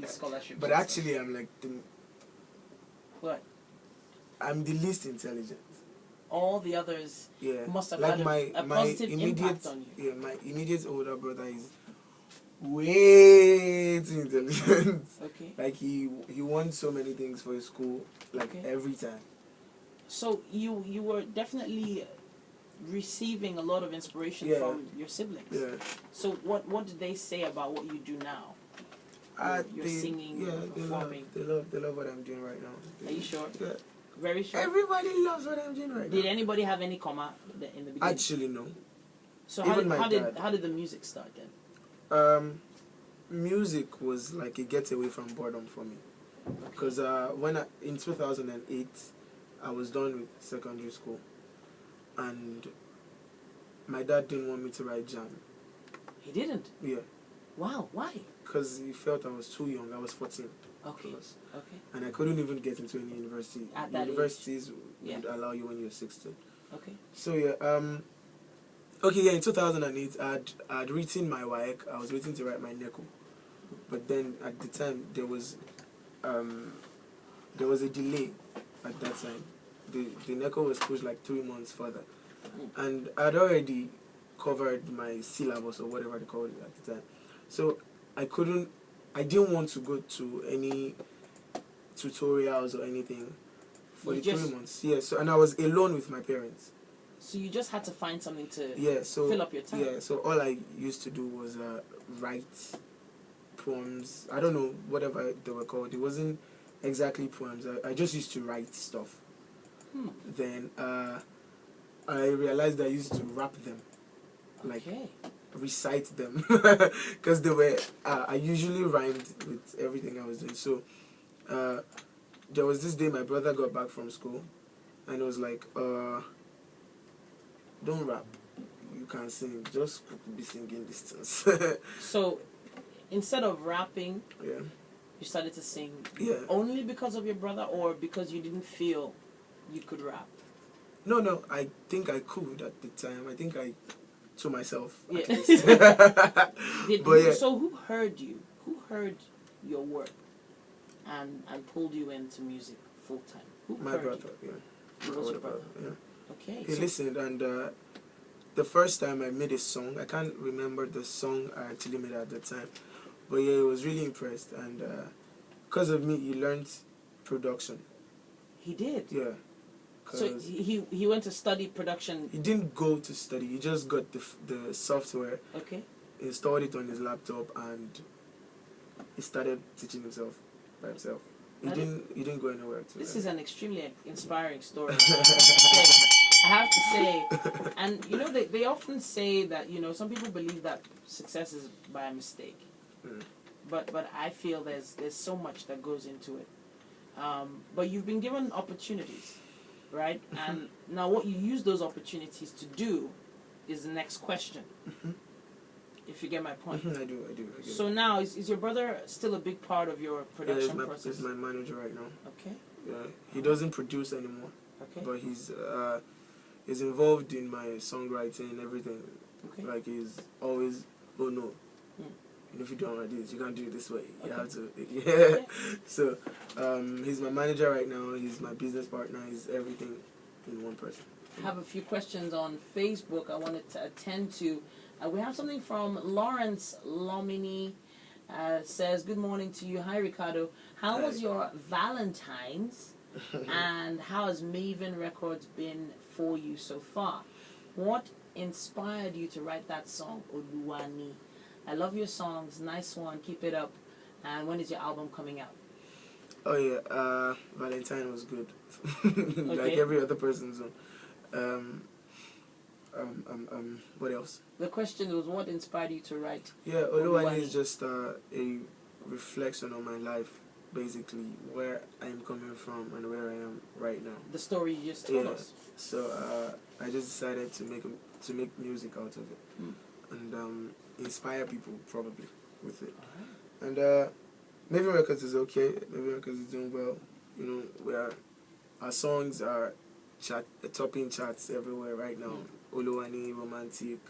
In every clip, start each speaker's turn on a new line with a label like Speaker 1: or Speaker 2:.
Speaker 1: the scholarship.
Speaker 2: But actually, I'm like
Speaker 1: what?
Speaker 2: I'm the least intelligent.
Speaker 1: All the others must have
Speaker 2: like
Speaker 1: had a positive impact on you.
Speaker 2: Yeah, my immediate older brother is way too intelligent.
Speaker 1: Okay.
Speaker 2: Like he won so many things for his school, like every time.
Speaker 1: So you were definitely receiving a lot of inspiration from your siblings.
Speaker 2: Yeah.
Speaker 1: So what did they say about what you do now? You're singing, performing.
Speaker 2: They love what I'm doing right now.
Speaker 1: Are you sure?
Speaker 2: Yeah.
Speaker 1: Very sure.
Speaker 2: Everybody loves what I'm doing right now.
Speaker 1: Did anybody have any comma in the beginning?
Speaker 2: Actually, no.
Speaker 1: So how did the music start then?
Speaker 2: Music was like a getaway from boredom for me. Because in 2008, I was done with secondary school, and my dad didn't want me to write jam.
Speaker 1: He didn't?
Speaker 2: Yeah.
Speaker 1: Wow, why?
Speaker 2: Because he felt I was too young. I was 14.
Speaker 1: Okay.
Speaker 2: And I couldn't even get into any university.
Speaker 1: At that
Speaker 2: Universities
Speaker 1: age.
Speaker 2: would allow you when you're 16.
Speaker 1: Okay.
Speaker 2: So in 2008, I'd written my WAEC. I was waiting to write my NECO. But then at the time there was a delay at that time. The NECO was pushed like 3 months further. And I'd already covered my syllabus or whatever they called it at the time. So I didn't want to go to any tutorials or anything for the 3 months. Yeah, so and I was alone with my parents.
Speaker 1: So you just had to find something to fill up your time.
Speaker 2: Yeah, so all I used to do was write poems. I don't know, whatever they were called. It wasn't exactly poems. I just used to write stuff. Then I realized I used to rap them. Like recite them. Because they were I usually rhymed with everything I was doing. So there was this day my brother got back from school and it was like, don't rap. You can sing. Just be singing distance.
Speaker 1: So instead of rapping,
Speaker 2: you
Speaker 1: started to sing.
Speaker 2: Yeah.
Speaker 1: Only because of your brother, or because you didn't feel you could rap?
Speaker 2: No. I think I could at the time. I think to myself.
Speaker 1: Yeah. So who heard you? Who heard your work and pulled you into music full time?
Speaker 2: My brother. Yeah.
Speaker 1: Who was your brother?
Speaker 2: Yeah.
Speaker 1: Okay.
Speaker 2: He listened, and the first time I made a song, I can't remember the song I actually made at the time, but yeah, he was really impressed, and because of me, he learned production.
Speaker 1: He did?
Speaker 2: Yeah.
Speaker 1: So he went to study production?
Speaker 2: He didn't go to study, he just got the software, installed it on his laptop, and he started teaching himself by himself. He didn't go anywhere.
Speaker 1: This is an extremely inspiring story. I have to say, and you know, they often say that, you know, some people believe that success is by a mistake, but I feel there's so much that goes into it. But you've been given opportunities, right? And now what you use those opportunities to do is the next question. If you get my point.
Speaker 2: I do.
Speaker 1: So now, is your brother still a big part of your production process?
Speaker 2: He's my manager right now.
Speaker 1: Okay.
Speaker 2: Yeah, he doesn't produce anymore.
Speaker 1: Okay.
Speaker 2: But he's involved in my songwriting and everything.
Speaker 1: Okay.
Speaker 2: Like he's always, oh no, if you don't like this, you can't do it this way. You have to, yeah. So he's my manager right now. He's my business partner. He's everything in one person.
Speaker 1: I have a few questions on Facebook I wanted to attend to. We have something from Lawrence Lomini. Says, good morning to you. Hi, Reekado. How was your Valentine's? And how has Maven Records been for you so far? What inspired you to write that song, Oluwani? I love your songs. Nice one. Keep it up. And when is your album coming out?
Speaker 2: Oh, yeah. Valentine was good. Like every other person's one. What else?
Speaker 1: The question was, what inspired you to write?
Speaker 2: Yeah, Oluwani is just a reflection on my life, basically, where I'm coming from and where I am right now.
Speaker 1: The story you just told us.
Speaker 2: So I just decided to make music out of it, and inspire people probably with it. And Maven Records is okay. Maven Records is doing well. You know, our songs are topping charts everywhere right now. Oluwani, Romantic,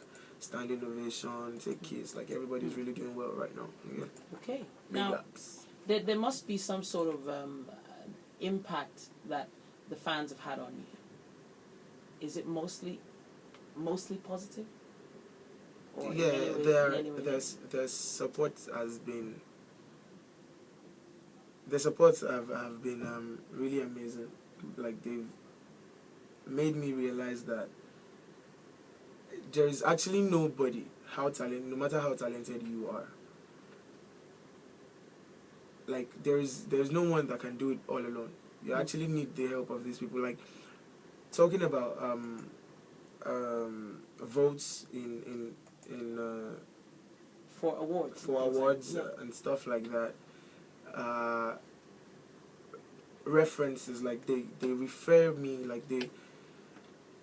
Speaker 2: Standing Ovation, Take Kiss. Like everybody's really doing well right now. Yeah.
Speaker 1: Okay. Now, There must be some sort of impact that the fans have had on you. Is it mostly positive? Or
Speaker 2: Yeah,
Speaker 1: in any way
Speaker 2: their support has been. The supports have been really amazing. Like, they've made me realize that there is actually nobody, no matter how talented you are. Like, there's no one that can do it all alone. You actually need the help of these people. Like, talking about votes in
Speaker 1: for awards.
Speaker 2: And stuff like that. References, like, they refer me, like,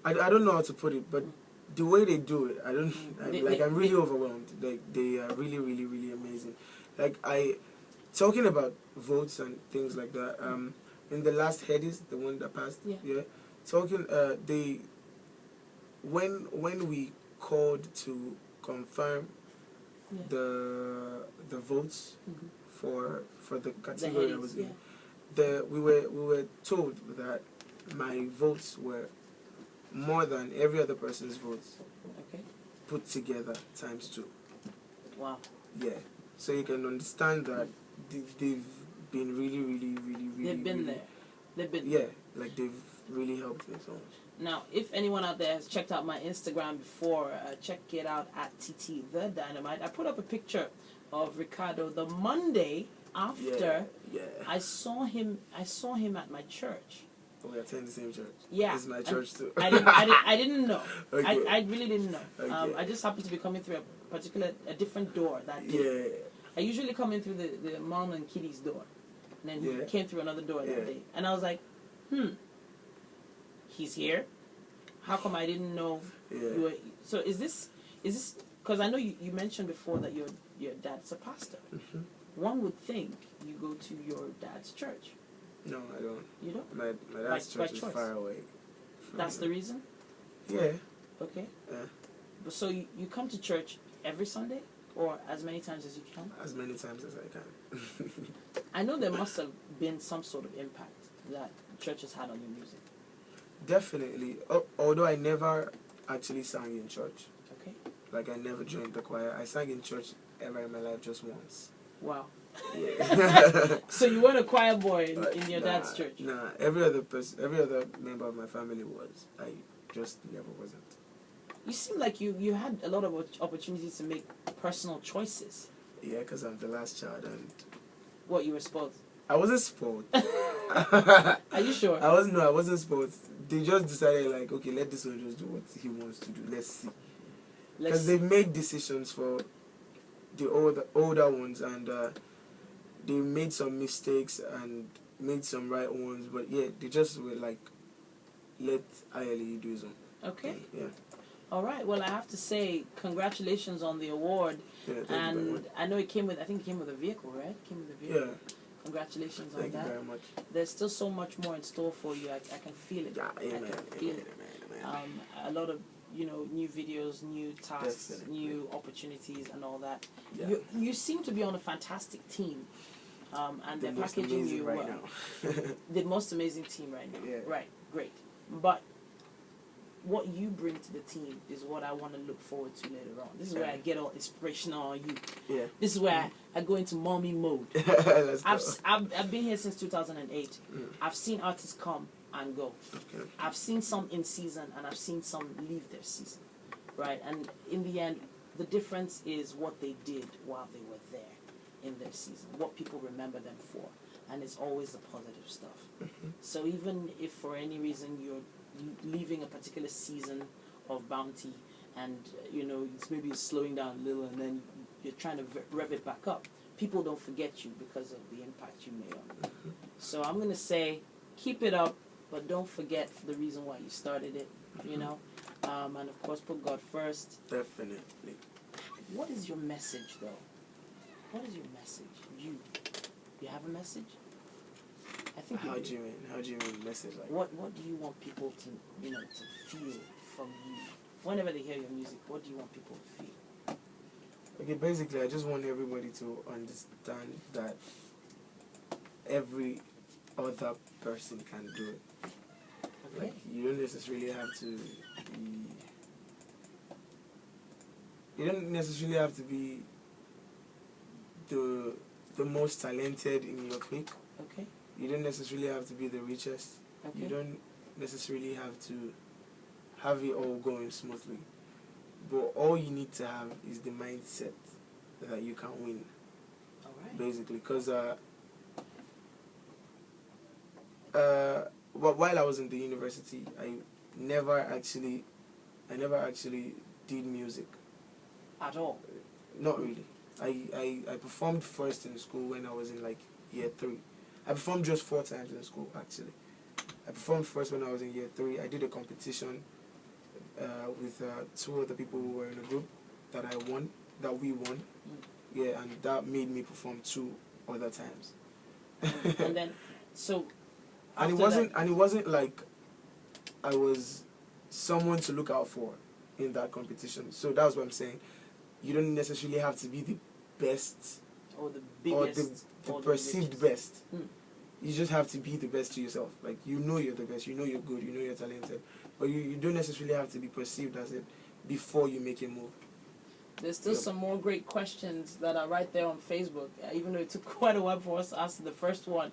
Speaker 2: I don't know how to put it, but the way they do it, I'm really overwhelmed. Like, they are really, really, really amazing. Like, talking about votes and things like that, in the last Headies, the one that passed, talking, when we called to confirm the votes for the category I was in, we were told that my votes were more than every other person's votes put together times 2.
Speaker 1: Wow.
Speaker 2: Yeah. So you can understand that they've been really, really, really, really.
Speaker 1: They've been
Speaker 2: really,
Speaker 1: there. They've been.
Speaker 2: Yeah, like, they've really helped me so much.
Speaker 1: Now, if anyone out there has checked out my Instagram before, check it out at Titi the Dynamite. I put up a picture of Reekado the Monday after I saw him at my church.
Speaker 2: Oh, we attend the same church.
Speaker 1: Yeah,
Speaker 2: it's my church too.
Speaker 1: I didn't know.
Speaker 2: Okay.
Speaker 1: I really didn't know.
Speaker 2: Okay.
Speaker 1: I just happened to be coming through a different door that day.
Speaker 2: Yeah.
Speaker 1: I usually come in through the mom and kiddies door, and then he came through another door that day, and I was like, he's here. How come I didn't know you were? So is this because I know you mentioned before that your dad's a pastor.
Speaker 2: Mm-hmm.
Speaker 1: One would think you go to your dad's church.
Speaker 2: No, I don't.
Speaker 1: You don't?
Speaker 2: My dad's church is far away.
Speaker 1: That's the reason?
Speaker 2: Yeah.
Speaker 1: Okay.
Speaker 2: Yeah.
Speaker 1: So you come to church every Sunday, or as many times as you can?
Speaker 2: As many times as I can.
Speaker 1: I know there must have been some sort of impact that church has had on your music.
Speaker 2: Definitely. Although I never actually sang in church.
Speaker 1: Okay.
Speaker 2: Like, I never joined the choir. I sang in church ever in my life just once.
Speaker 1: Wow.
Speaker 2: Yeah.
Speaker 1: So you weren't a choir boy in your dad's church?
Speaker 2: Nah. Every other member of my family was. I just never wasn't.
Speaker 1: You seem like you had a lot of opportunities to make personal choices.
Speaker 2: Yeah, because I'm the last child and...
Speaker 1: What, you were spoiled?
Speaker 2: I wasn't spoiled.
Speaker 1: Are you sure?
Speaker 2: I wasn't spoiled. They just decided, like, okay, let this one just do what he wants to do. Let's see. Because they made decisions for the older ones, and they made some mistakes and made some right ones, but yeah, they just were like, let Ayali do some.
Speaker 1: Okay.
Speaker 2: Yeah.
Speaker 1: All right. Well, I have to say, congratulations on the award.
Speaker 2: Yeah, thank you very much.
Speaker 1: I know it came with a vehicle, right? It came with a vehicle.
Speaker 2: Yeah.
Speaker 1: Congratulations
Speaker 2: Thank
Speaker 1: on that.
Speaker 2: you very much.
Speaker 1: There's still so much more in store for you. I can feel it.
Speaker 2: Yeah, amen.
Speaker 1: I can feel it.
Speaker 2: Amen.
Speaker 1: A lot of new videos, new tasks,
Speaker 2: Definitely.
Speaker 1: new opportunities, and all that.
Speaker 2: Yeah.
Speaker 1: You seem to be on a fantastic team, and they're
Speaker 2: most
Speaker 1: packaging
Speaker 2: amazing
Speaker 1: you
Speaker 2: right
Speaker 1: well.
Speaker 2: now.
Speaker 1: The most amazing team right now.
Speaker 2: Yeah.
Speaker 1: Right, great. But what you bring to the team is what I want to look forward to later on. This is where I get all inspirational on you.
Speaker 2: Yeah.
Speaker 1: This is where I go into mommy mode.
Speaker 2: Let's go.
Speaker 1: I've been here since 2008. I've seen artists come and go.
Speaker 2: Okay.
Speaker 1: I've seen some in season and I've seen some leave their season, right? And in the end, the difference is what they did while they were there in their season, what people remember them for, and it's always the positive stuff. So even if for any reason you're leaving a particular season of Bounty and it's slowing down a little and then you're trying to rev it back up, people don't forget you because of the impact you made on them. So I'm going to say keep it up, but don't forget the reason why you started it, and of course put God first.
Speaker 2: Definitely.
Speaker 1: What is your message though? What is your message? You have a message? I think
Speaker 2: How do you mean message like?
Speaker 1: What do you want people to to feel from you? Whenever they hear your music, what do you want people to feel?
Speaker 2: Okay, basically I just want everybody to understand that every other person can do it.
Speaker 1: Okay.
Speaker 2: Like, you don't necessarily have to be, the most talented in your clique.
Speaker 1: Okay.
Speaker 2: You don't necessarily have to be the richest.
Speaker 1: Okay.
Speaker 2: You don't necessarily have to have it all going smoothly. But all you need to have is the mindset that you can win.
Speaker 1: All right.
Speaker 2: Basically, because while I was in the university, I never actually did music.
Speaker 1: At all.
Speaker 2: Not really. I performed first in school when I was in like year 3. I performed just 4 times in school actually. I performed first when I was in year 3. I did a competition with 2 other people who were in a group that we won. Yeah, and that made me perform 2 other times.
Speaker 1: And then, so.
Speaker 2: And it wasn't like I was someone to look out for in that competition. So that's what I'm saying. You don't necessarily have to be the best
Speaker 1: or the biggest
Speaker 2: or the perceived best.
Speaker 1: Hmm.
Speaker 2: You just have to be the best to yourself. Like, you know you're the best, you know you're good, you know you're talented. But you don't necessarily have to be perceived as it before you make a move.
Speaker 1: There's still some more great questions that are right there on Facebook, even though it took quite a while for us to answer the first one.